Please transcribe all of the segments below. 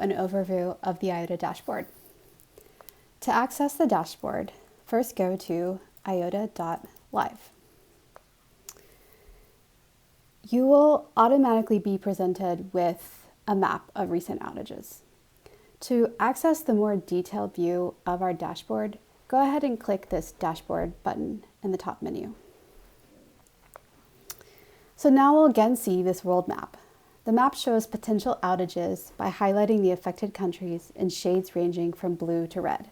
an overview of the IOTA dashboard. To access the dashboard, first go to iota.live. You will automatically be presented with a map of recent outages. To access the more detailed view of our dashboard, go ahead and click this dashboard button in the top menu. So now we'll again see this world map. The map shows potential outages by highlighting the affected countries in shades ranging from blue to red.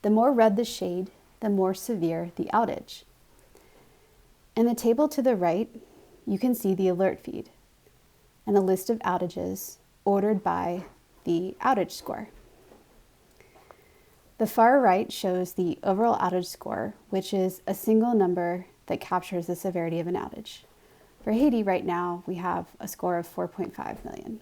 The more red the shade, the more severe the outage. In the table to the right, you can see the alert feed and a list of outages ordered by the outage score. The far right shows the overall outage score, which is a single number that captures the severity of an outage. For Haiti right now, we have a score of 4.5 million.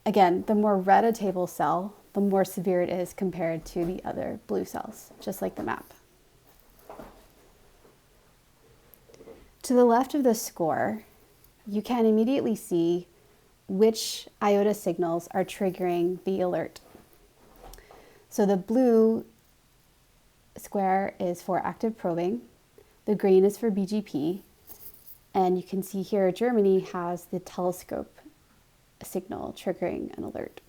Again, the more red a table cell, the more severe it is compared to the other blue cells, just like the map. To the left of the score, you can immediately see which IOTA signals are triggering the alert. So the blue square is for active probing, the green is for BGP, and you can see here Germany has the telescope signal triggering an alert.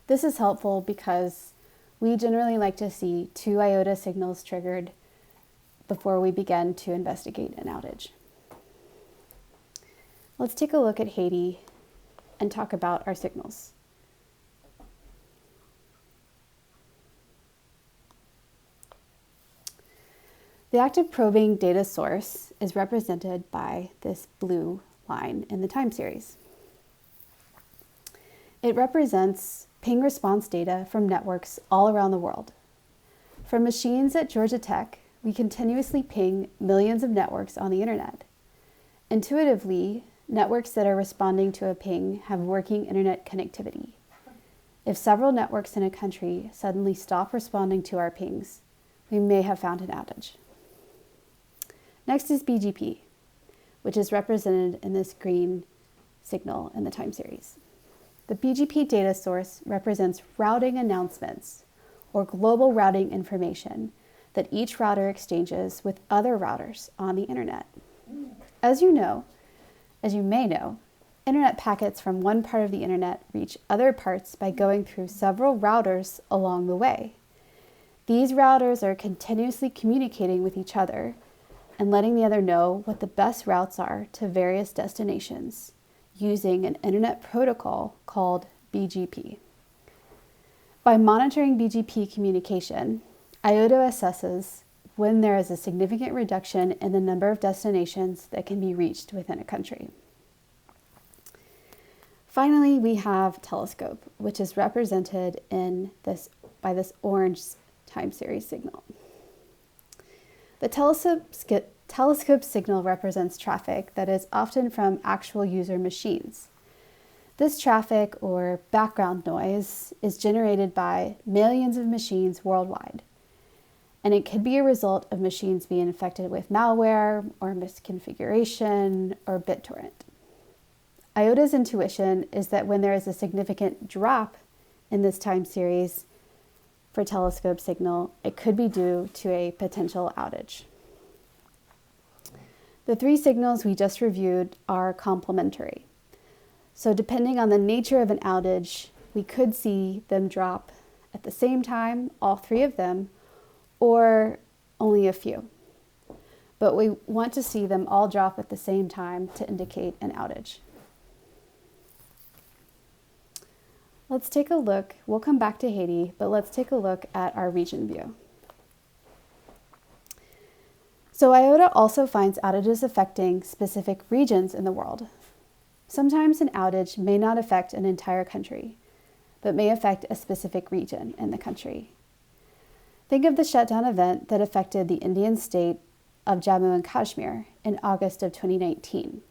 This is helpful because we generally like to see 2 IOTA signals triggered before we begin to investigate an outage. Let's take a look at Haiti and talk about our signals. The active probing data source is represented by this blue line in the time series. It represents ping response data from networks all around the world. From machines at Georgia Tech, we continuously ping millions of networks on the internet. Intuitively, networks that are responding to a ping have working internet connectivity. If several networks in a country suddenly stop responding to our pings, we may have found an outage. Next is BGP, which is represented in this green signal in the time series. The BGP data source represents routing announcements or global routing information that each router exchanges with other routers on the internet. As you may know, internet packets from one part of the internet reach other parts by going through several routers along the way. These routers are continuously communicating with each other and letting the other know what the best routes are to various destinations using an internet protocol called BGP. By monitoring BGP communication, IOTA assesses when there is a significant reduction in the number of destinations that can be reached within a country. Finally, we have telescope, which is represented by this orange time series signal. The telescope signal represents traffic that is often from actual user machines. This traffic, or background noise, is generated by millions of machines worldwide, and it could be a result of machines being infected with malware or misconfiguration or BitTorrent. IOTA's intuition is that when there is a significant drop in this time series for telescope signal, it could be due to a potential outage. The 3 signals we just reviewed are complementary. So depending on the nature of an outage, we could see them drop at the same time, all 3 of them, or only a few. But we want to see them all drop at the same time to indicate an outage. Let's take a look. We'll come back to Haiti, but let's take a look at our region view. So IOTA also finds outages affecting specific regions in the world. Sometimes an outage may not affect an entire country, but may affect a specific region in the country. Think of the shutdown event that affected the Indian state of Jammu and Kashmir in August of 2019.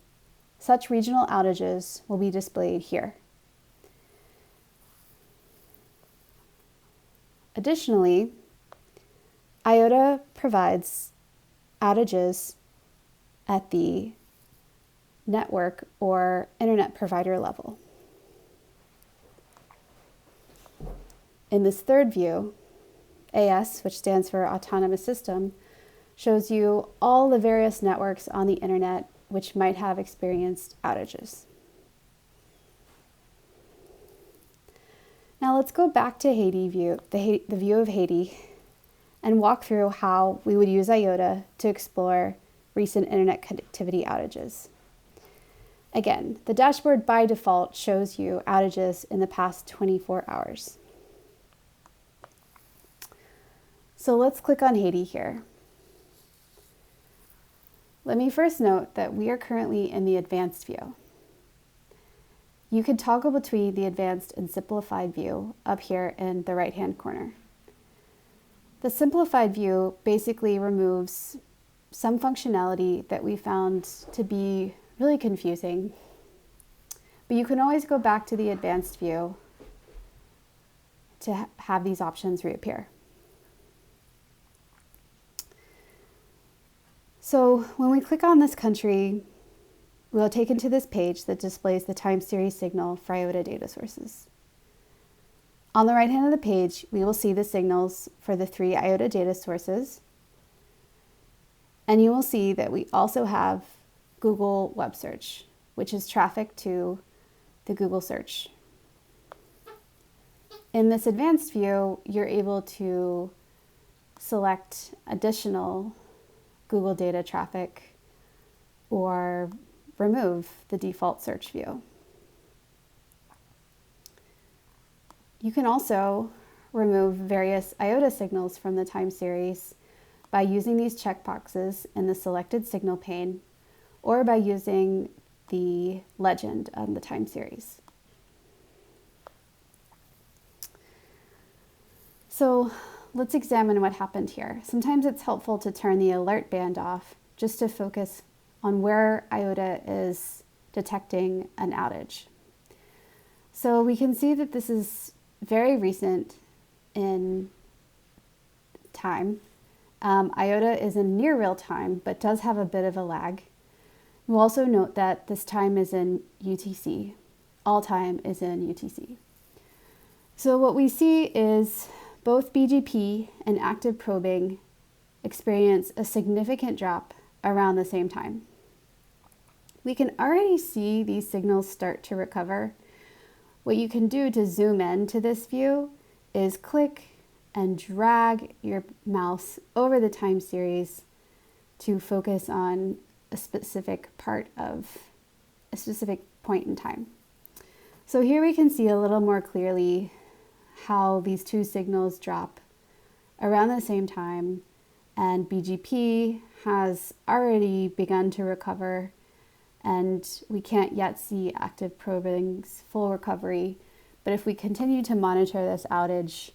Such regional outages will be displayed here. Additionally, IOTA provides outages at the network or internet provider level. In this third view, AS, which stands for Autonomous System, shows you all the various networks on the internet which might have experienced outages. Now let's go back to Haiti view, the view of Haiti, and walk through how we would use IOTA to explore recent internet connectivity outages. Again, the dashboard by default shows you outages in the past 24 hours. So let's click on Haiti here. Let me first note that we are currently in the advanced view. You can toggle between the advanced and simplified view up here in the right-hand corner. The simplified view basically removes some functionality that we found to be really confusing, but you can always go back to the advanced view to have these options reappear. So when we click on this country, we'll take into this page that displays the time series signal for IOTA data sources. On the right hand of the page, we will see the signals for the 3 IOTA data sources, and you will see that we also have Google Web Search, which is traffic to the Google search. In this advanced view, you're able to select additional Google data traffic or remove the default search view. You can also remove various IOTA signals from the time series by using these checkboxes in the selected signal pane or by using the legend on the time series. So let's examine what happened here. Sometimes it's helpful to turn the alert band off just to focus on where IOTA is detecting an outage. So we can see that this is very recent in time. IOTA is in near real time, but does have a bit of a lag. We'll also note that this time is in UTC. All time is in UTC. So what we see is both BGP and active probing experience a significant drop around the same time. We can already see these signals start to recover. What you can do to zoom in to this view is click and drag your mouse over the time series to focus on a specific part of a specific point in time. So here we can see a little more clearly how these two signals drop around the same time, and BGP has already begun to recover, and we can't yet see active probing's full recovery, but if we continue to monitor this outage,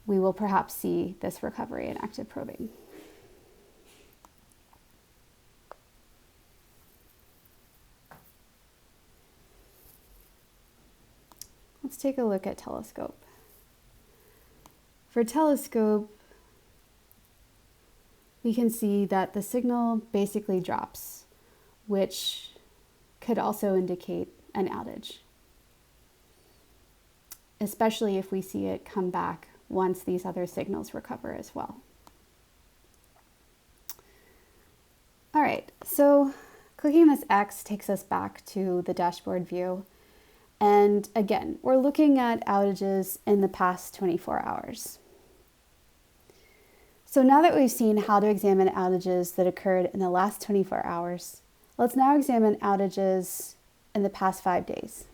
we will perhaps see this recovery in active probing. Let's take a look at Telescope. For Telescope, we can see that the signal basically drops, which could also indicate an outage, especially if we see it come back once these other signals recover as well. All right, so clicking this X takes us back to the dashboard view. And again, we're looking at outages in the past 24 hours. So now that we've seen how to examine outages that occurred in the last 24 hours, let's now examine outages in the past 5 days.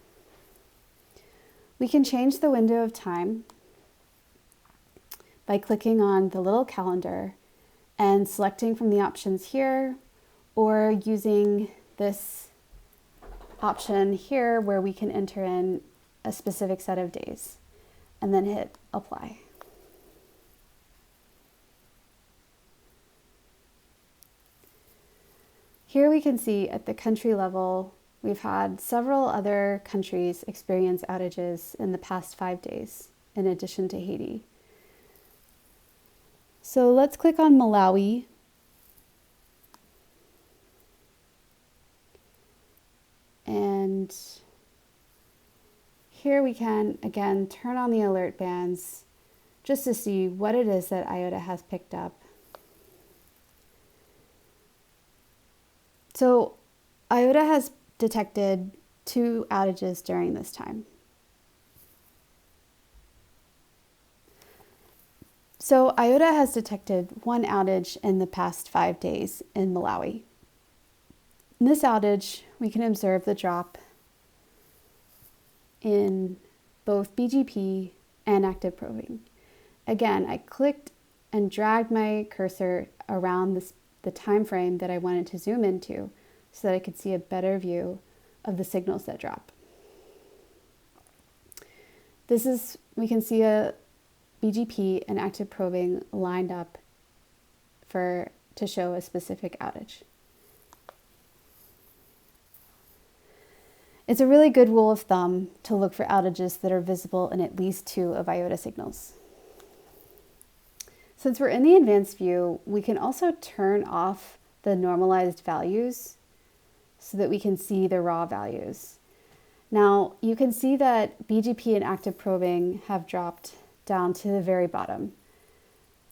We can change the window of time by clicking on the little calendar and selecting from the options here, or using this option here where we can enter in a specific set of days and then hit apply. Here we can see at the country level, we've had several other countries experience outages in the past 5 days, in addition to Haiti. So let's click on Malawi. And here we can, again, turn on the alert bands just to see what it is that IOTA has picked up. So IOTA has detected 2 outages during this time. So IOTA has detected 1 outage in the past 5 days in Malawi. In this outage, we can observe the drop in both BGP and active probing. Again, I clicked and dragged my cursor around the time frame that I wanted to zoom into so that I could see a better view of the signals that drop. We can see a BGP and active probing lined up to show a specific outage. It's a really good rule of thumb to look for outages that are visible in at least 2 of IOTA signals. Since we're in the advanced view, we can also turn off the normalized values so that we can see the raw values. Now, you can see that BGP and active probing have dropped down to the very bottom.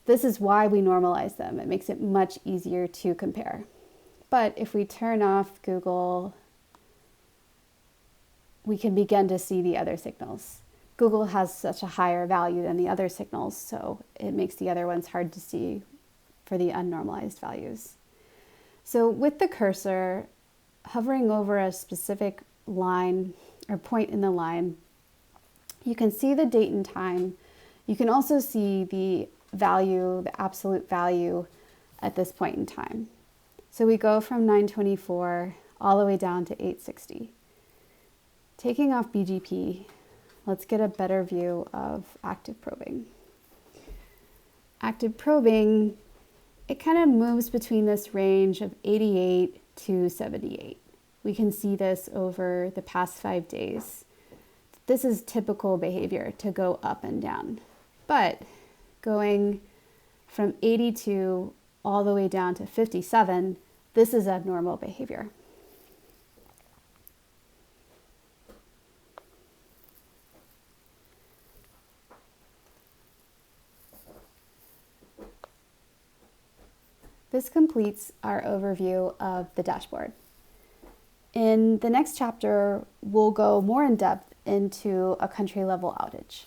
This is why we normalize them. It makes it much easier to compare. But if we turn off Google, we can begin to see the other signals. Google has such a higher value than the other signals, so it makes the other ones hard to see for the unnormalized values. So with the cursor hovering over a specific line or point in the line, you can see the date and time. You can also see the value, the absolute value at this point in time. So we go from 924 all the way down to 860. Taking off BGP, let's get a better view of active probing. Active probing, it kind of moves between this range of 88 to 78. We can see this over the past 5 days. This is typical behavior to go up and down. But going from 82 all the way down to 57, this is abnormal behavior. This completes our overview of the dashboard. In the next chapter, we'll go more in depth into a country level outage.